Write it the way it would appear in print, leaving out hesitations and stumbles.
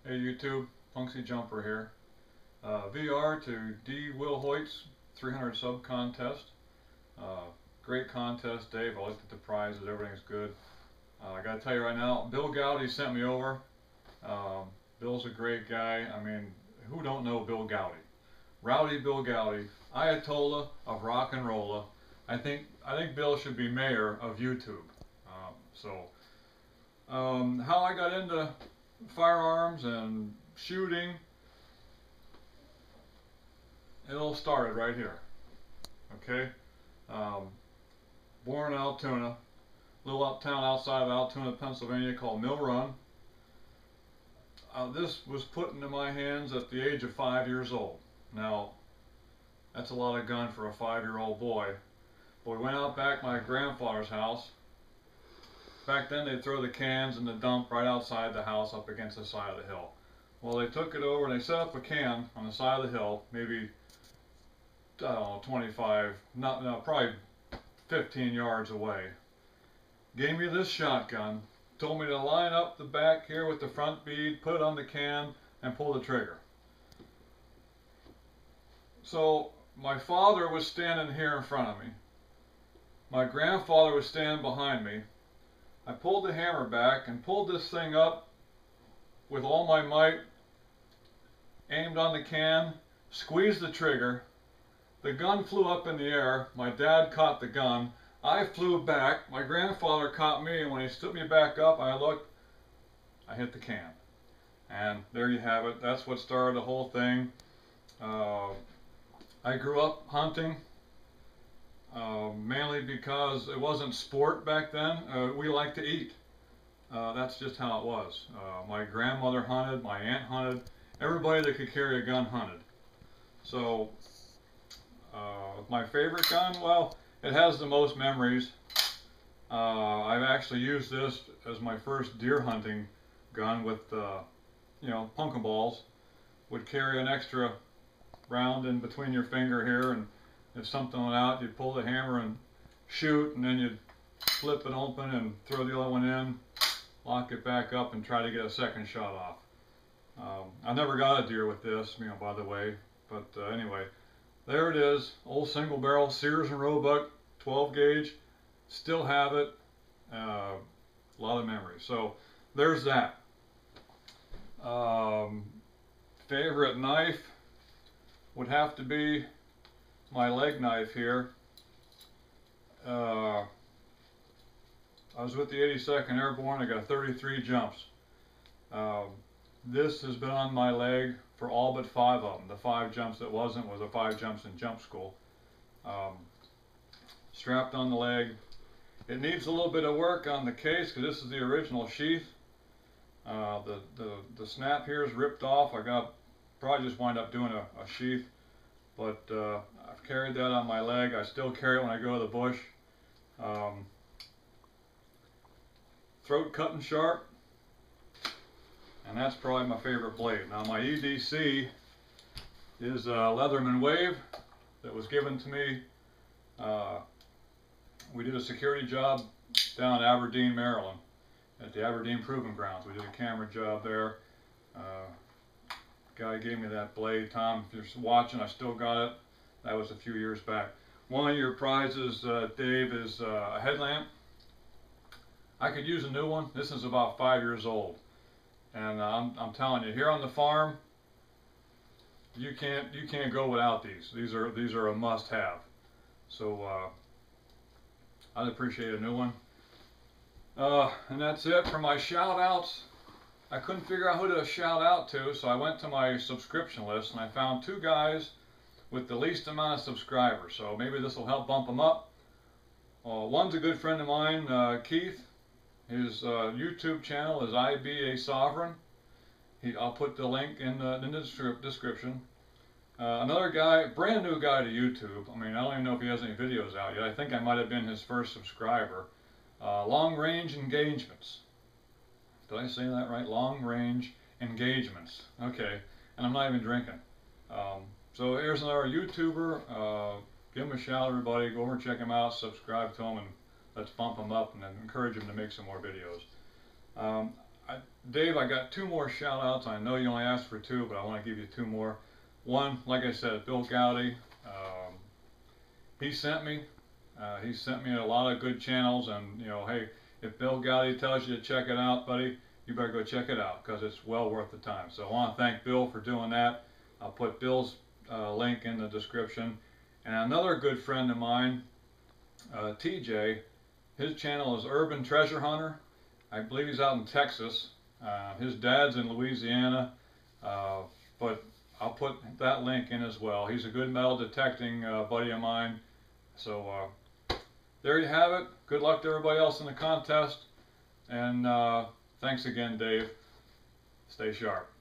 Hey YouTube, Funksy Jumper here. VR to dwilhoite's 300 sub contest. Great contest, Dave. I looked at the prizes, everything's good. I gotta tell you right now, Bill Goudy sent me over. Bill's a great guy. I mean, who don't know Bill Goudy? Rowdy Bill Goudy, Ayatollah of rock and rolla. I think Bill should be mayor of YouTube. How I got into firearms and shooting, it all started right here. Okay, born in Altoona, little uptown outside of Altoona, Pennsylvania, called Mill Run. This was put into my hands at the age of 5 years old. Now, that's a lot of gun for a 5-year-old boy. But we went out back my grandfather's house. Back then they'd throw the cans in the dump right outside the house up against the side of the hill. Well, they took it over and they set up a can on the side of the hill, maybe, I don't know, 25, probably 15 yards away. Gave me this shotgun, told me to line up the back here with the front bead, put it on the can, and pull the trigger. So my father was standing here in front of me. My grandfather was standing behind me. I pulled the hammer back and pulled this thing up with all my might, aimed on the can, squeezed the trigger. The gun flew up in the air. My dad caught the gun. I flew back. My grandfather caught me, and when he stood me back up, I looked, I hit the can. And there you have it. That's what started the whole thing. I grew up hunting. Mainly because it wasn't sport back then. We liked to eat. That's just how it was. My grandmother hunted, my aunt hunted, everybody that could carry a gun hunted. So, my favorite gun, well, it has the most memories. I've actually used this as my first deer hunting gun with, pumpkin balls. Would carry an extra round in between your finger here, and if something went out, you'd pull the hammer and shoot, and then you'd flip it open and throw the other one in, lock it back up, and try to get a second shot off. I never got a deer with this, by the way, but anyway, there it is, old single barrel Sears and Roebuck 12 gauge, still have it, a lot of memories. So there's that. Favorite knife would have to be my leg knife here. I was with the 82nd Airborne. I got 33 jumps. This has been on my leg for all but 5 of them. The 5 jumps that wasn't was the 5 jumps in jump school. Strapped on the leg. It needs a little bit of work on the case because this is the original sheath. The snap here is ripped off. I probably just wind up doing a sheath. But I've carried that on my leg. I still carry it when I go to the bush. Throat cutting sharp. And that's probably my favorite blade. Now my EDC is a Leatherman Wave that was given to me. We did a security job down in Aberdeen, Maryland at the Aberdeen Proving Grounds. We did a camera job there. Guy gave me that blade. Tom, if you're watching, I still got it. That was a few years back. One of your prizes, Dave, is a headlamp. I could use a new one. This is about 5 years old, and I'm telling you, here on the farm, you can't go without these. These are a must-have. So I'd appreciate a new one. And that's it for my shout-outs. I couldn't figure out who to shout out to, so I went to my subscription list and I found 2 guys with the least amount of subscribers, so maybe this will help bump them up. One's a good friend of mine, Keith. His YouTube channel is IBA Sovereign. I'll put the link in the description. Another guy, brand new guy to YouTube. I don't even know if he has any videos out yet. I think I might have been his first subscriber. Long Range Engagements. Did I say that right? Long Range Engagements. Okay, and I'm not even drinking. So here's another YouTuber. Give him a shout, everybody. Go over and check him out. Subscribe to him, and let's bump him up and then encourage him to make some more videos. Dave, I got 2 more shout outs. I know you only asked for 2, but I want to give you 2 more. One, like I said, Bill Goudy. He sent me a lot of good channels, and you know, hey, if Bill Goudy tells you to check it out, buddy, you better go check it out because it's well worth the time. So I want to thank Bill for doing that. I'll put Bill's link in the description. And another good friend of mine, TJ, his channel is Urban Treasure Hunter. I believe he's out in Texas. His dad's in Louisiana, but I'll put that link in as well. He's a good metal detecting buddy of mine. So there you have it. Good luck to everybody else in the contest. And thanks again, Dave. Stay sharp.